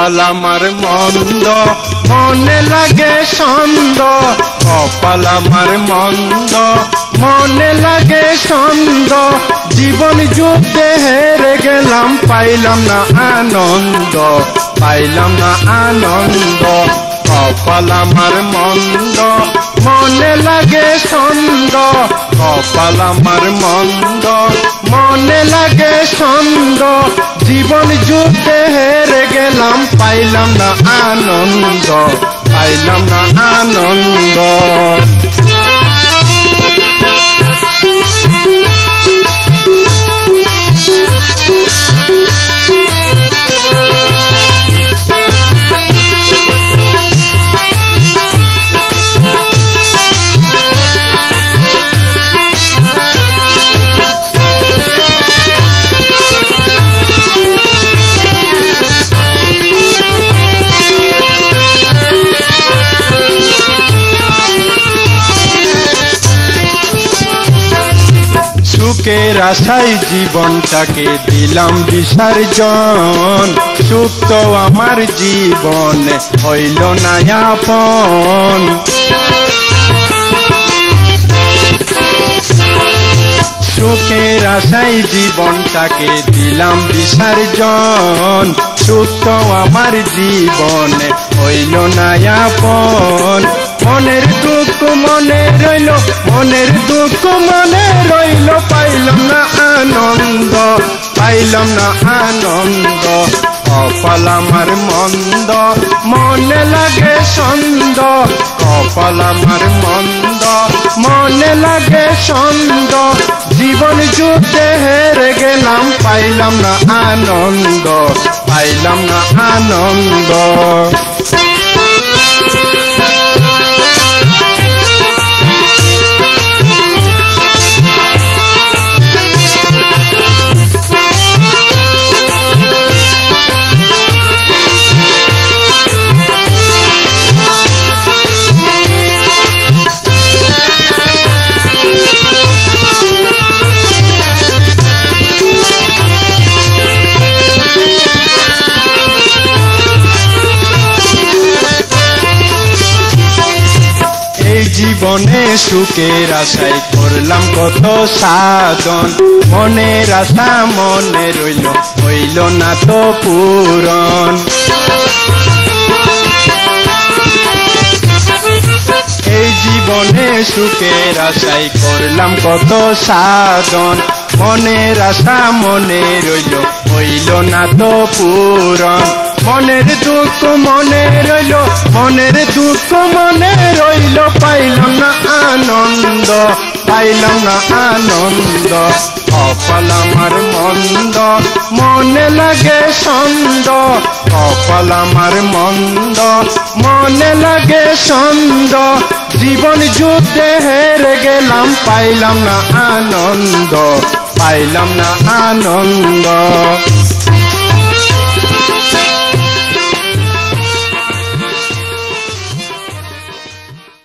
কপাল আমার মন্দ মনে লাগে ছন্দ কপাল আমার মন্দ মনে লাগে ছন্দ জীবন যুদ্ধে হেরে গেলাম পাইলাম না আনন্দ পাইলাম না আনন্দ কপাল আমার মন্দ মনে লাগে ছন্দ কপাল আমার মন্দ মনে লাগে ছন্দ জীবন যুদ্ধে হেরে গেলাম পাইলাম না আনন্দ পাইলাম না আনন্দ সুখের আশায় জীবনটাকে দিলাম বিসর্জন সুখ তো আমার জীবনে হইল না আপন সুখের আশায় জীবনটাকে দিলাম বিসর্জন সুখ তো আমার জীবনে হইল না আপন মনের দুঃখ মনে রইল মনের দুঃখ মনে রইল পাইলাম না আনন্দ পাইলাম না আনন্দ কপাল আমার মন্দ মনে লাগে ছন্দ কপাল আমার মন্দ মনে লাগে ছন্দ জীবন যুদ্ধে হেরে গেলাম পাইলাম না আনন্দ পাইলাম না আনন্দ জীবনে সুখের আশায় করলাম কত সাধন মনের আশা মনে রইল হইল না তো পূরণ এই জীবনে সুখের আশায় করলাম কত সাধন মনের আশা মনে রইল হইল না তো পূরণ মনের দুঃখ মনে রইল মনের দুঃখ মনে রইল পাইলাম না আনন্দ পাইলাম না আনন্দ কপাল আমার মন্দ মনে লাগে ছন্দ কপাল আমার মন্দ মনে লাগে ছন্দ জীবন যুদ্ধে হেরে গেলাম পাইলাম না আনন্দ পাইলাম না আনন্দ